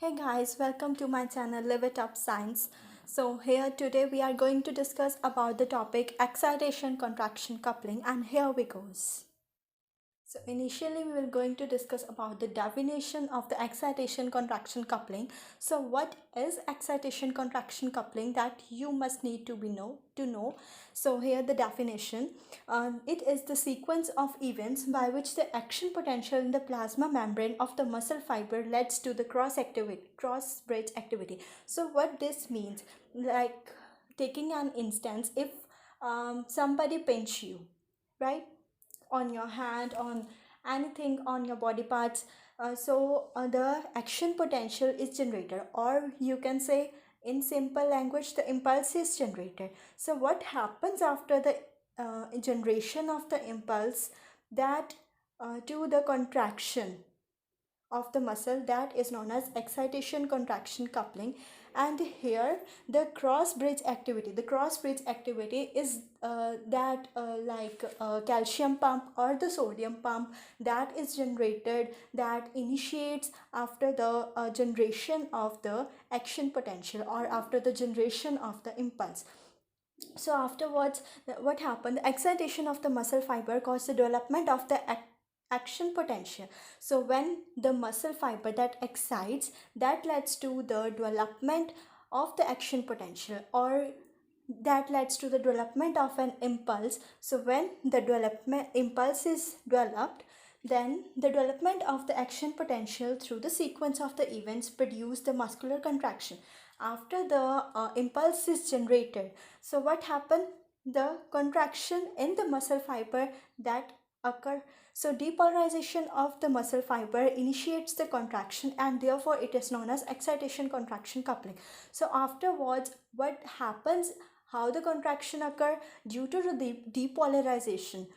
Hey guys, welcome to my channel Live It Up Science. So here today we are going to discuss about the topic excitation contraction coupling, and here we goes. So initially we will going to discuss about the definition of the excitation contraction coupling. So what is excitation contraction coupling that you must need to know. So here the definition. It is the sequence of events by which the action potential in the plasma membrane of the muscle fiber leads to the cross bridge activity. So what this means, like taking an instance, if somebody pinch you, right, on your hand, on anything on your body parts, the action potential is generated, or you can say in simple language the impulse is generated. So what happens after the generation of the impulse, that to the contraction of the muscle, that is known as excitation contraction coupling. And here the cross bridge activity is that like calcium pump or the sodium pump that is generated, that initiates after the generation of the action potential or after the generation of the impulse. So afterwards, what happened, the excitation of the muscle fiber caused the development of the action potential. So when the muscle fiber that excites, that leads to the development of the action potential, or that leads to the development of an impulse. So when the development impulse is developed, then the development of the action potential through the sequence of the events produce the muscular contraction. After the impulse is generated, so what happened, the contraction in the muscle fiber that occur. So depolarization of the muscle fiber initiates the contraction, and therefore it is known as excitation contraction coupling. So afterwards, what happens, how the contraction occur, due to the depolarization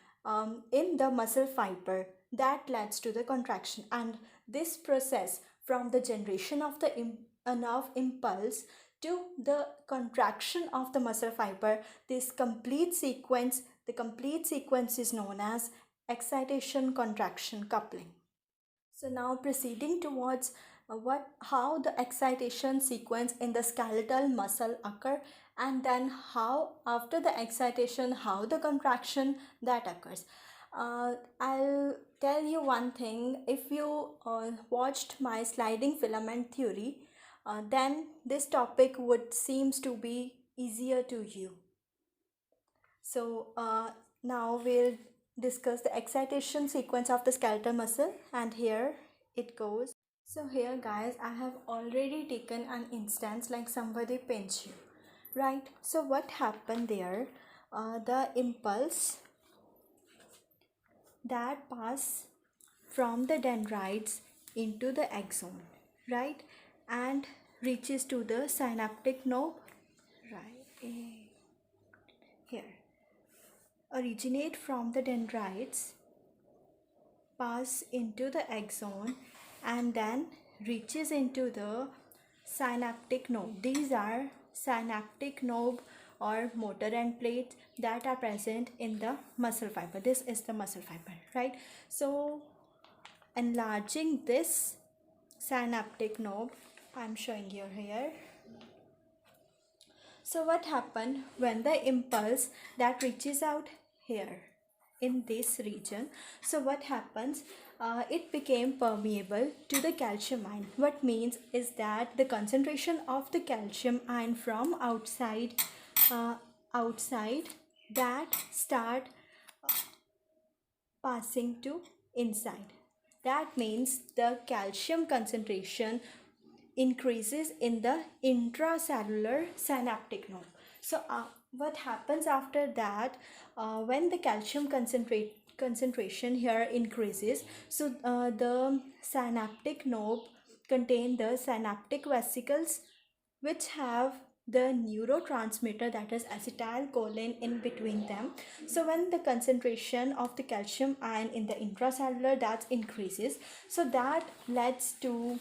in the muscle fiber, that leads to the contraction. And this process, from the generation of the nerve impulse to the contraction of the muscle fiber, this complete sequence is known as excitation contraction coupling. So now proceeding towards how the excitation sequence in the skeletal muscle occur, and then how after the excitation, how the contraction that occurs. I'll tell you one thing. If you watched my sliding filament theory, then this topic would seems to be easier to you. So now we'll discuss the excitation sequence of the skeletal muscle, and here it goes. So here guys, I have already taken an instance like somebody pinched you, right? So what happened there, the impulse that pass from the dendrites into the axon, right, and reaches to the synaptic knob, right, here, originate from the dendrites, pass into the axon, and then reaches into the synaptic node. These are synaptic knob or motor end plates that are present in the muscle fiber. This is the muscle fiber, right? So enlarging this synaptic knob, I'm showing you here. So what happened, when the impulse that reaches out here in this region, so what happens, it became permeable to the calcium ion. What means is that the concentration of the calcium ion from outside that start passing to inside. That means the calcium concentration increases in the intracellular synaptic node. So what happens after that, when the calcium concentration here increases, so the synaptic node contain the synaptic vesicles which have the neurotransmitter, that is acetylcholine, in between them. So when the concentration of the calcium ion in the intracellular that increases, so that leads to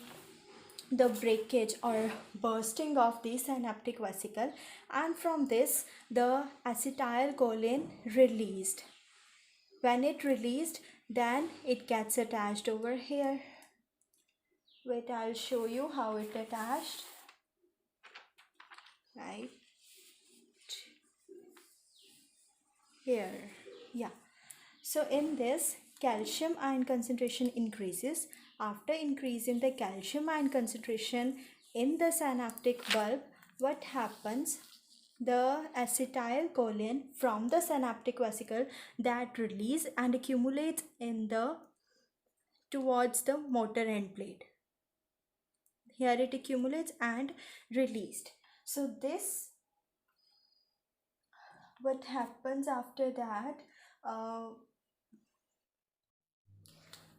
the breakage or bursting of the synaptic vesicle, and from this the acetylcholine released. When it released, then it gets attached over here, Wait, I'll show you how it attached. Right here. Yeah. So in this, calcium ion concentration increases. After increasing the calcium ion concentration in the synaptic bulb, what happens? The acetylcholine from the synaptic vesicle that release and accumulates in the towards the motor end plate. Here it accumulates and released. So this, what happens after that?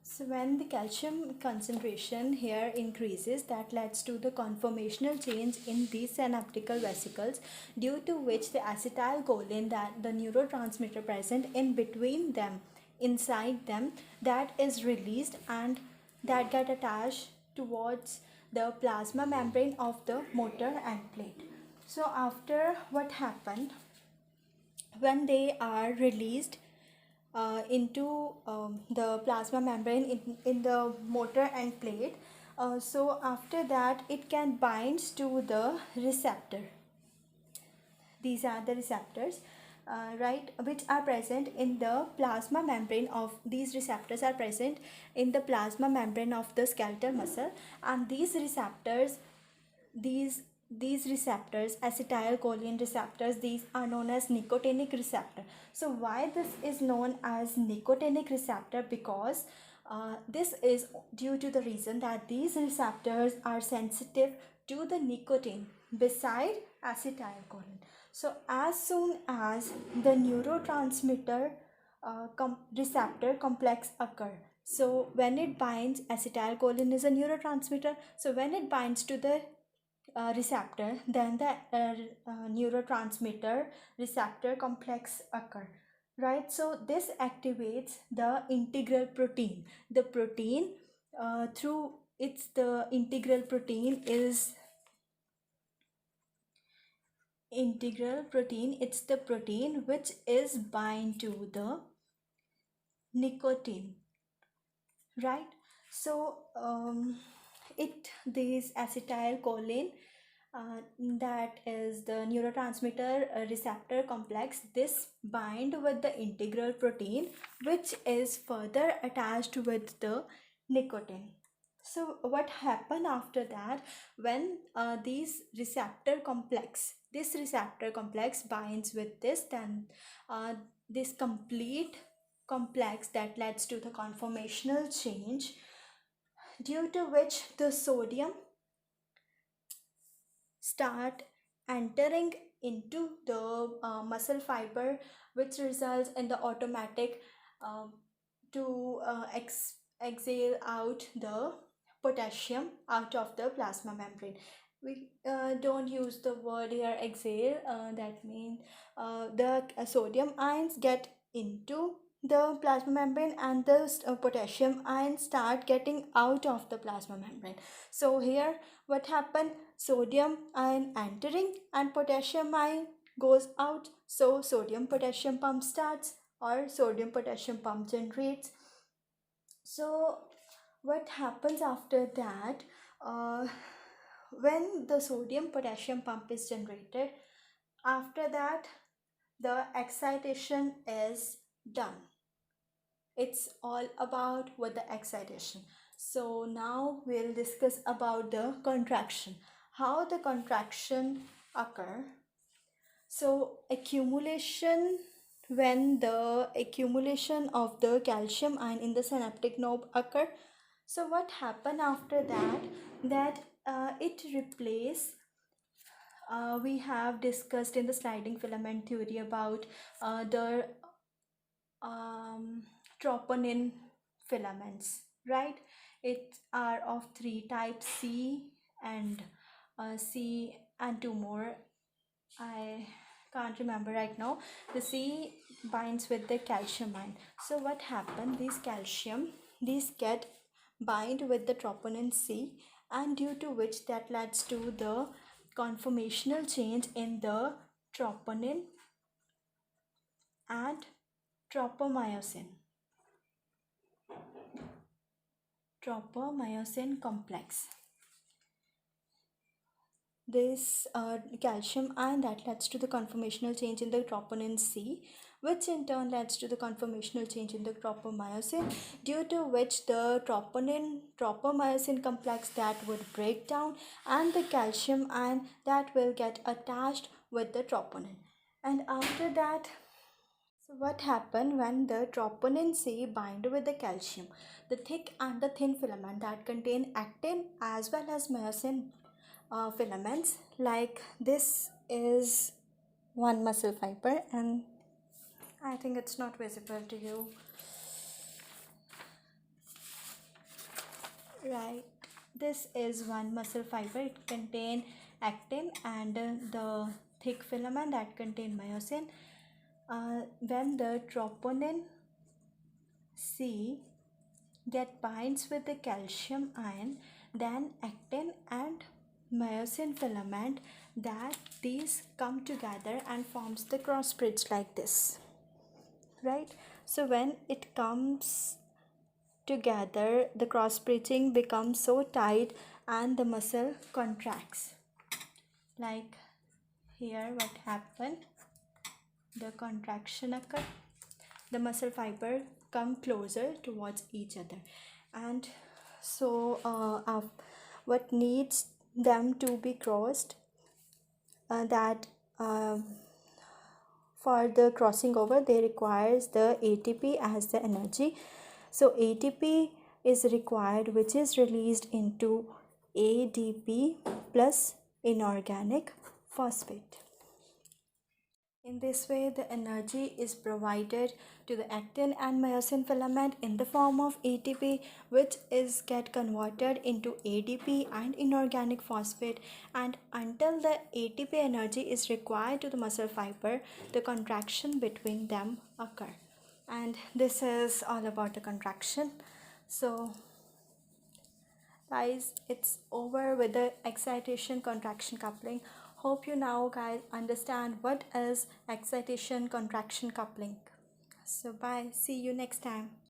So when the calcium concentration here increases, that leads to the conformational change in these synaptical vesicles, due to which the acetylcholine, that the neurotransmitter present in between them, inside them, that is released and that get attached towards the plasma membrane of the motor end plate. So after what happened, when they are released into the plasma membrane in the motor end plate, so after that it can bind to the receptor. These are the receptors, right, which are present in the plasma membrane of these receptors are present in the plasma membrane of the skeletal muscle, and these receptors, these receptors, acetylcholine receptors, these are known as nicotinic receptor. So why this is known as nicotinic receptor? Because this is due to the reason that these receptors are sensitive to the nicotine beside acetylcholine. So as soon as the neurotransmitter receptor complex occur, so when it binds, acetylcholine is a neurotransmitter, so when it binds to the receptor, then the neurotransmitter receptor complex occur, right? So this activates the integral protein. The protein, through it's the integral protein is integral protein, it's the protein which is bind to the nicotine, right? So it this acetylcholine, that is the neurotransmitter receptor complex, this bind with the integral protein which is further attached with the nicotine. So what happened after that, when this receptor complex binds with this, then this complete complex that leads to the conformational change, due to which the sodium start entering into the muscle fiber, which results in the automatic uh, to exhale out the potassium out of the plasma membrane. We don't use the word here exhale, that means the sodium ions get into the plasma membrane and the potassium ions start getting out of the plasma membrane. So here what happened, sodium ion entering and potassium ion goes out, so sodium potassium pump starts or sodium potassium pump generates. So what happens after that, uh, when the sodium potassium pump is generated, after that the excitation is done. It's all about with the excitation. So now we'll discuss about the contraction, how the contraction occur. So accumulation, when the accumulation of the calcium ion in the synaptic knob occur, so what happened after that, that it replace, we have discussed in the sliding filament theory about the troponin filaments, right? It are of three types, C and two more, I can't remember right now. The C binds with the calcium ion. So what happened, these get bind with the troponin C, and due to which that leads to the conformational change in the troponin and tropomyosin. tropomyosin complex. This calcium ion that leads to the conformational change in the troponin C, which in turn leads to the conformational change in the tropomyosin, due to which the tropomyosin complex that would break down, and the calcium ion that will get attached with the troponin. And after that, so what happened when the troponin C bind with the calcium? The thick and the thin filament that contain actin as well as myosin filaments, like this is one muscle fiber, and I think it's not visible to you, right? This is one muscle fiber. It contain actin and the thick filament that contain myosin. When the troponin C get binds with the calcium ion, then actin and myosin filament, that these come together and forms the cross bridge like this, right? So when it comes together, the cross bridging becomes so tight and the muscle contracts. Like here what happened, the contraction occur, the muscle fiber come closer towards each other, and so what needs them to be crossed, that for the crossing over they requires the ATP as the energy. So ATP is required, which is released into ADP plus inorganic phosphate. In this way, the energy is provided to the actin and myosin filament in the form of ATP, which is get converted into ADP and inorganic phosphate, and until the ATP energy is required to the muscle fiber, the contraction between them occur. And this is all about the contraction. So guys, it's over with the excitation contraction coupling. Hope you now guys understand what is excitation contraction coupling. So bye, see you next time.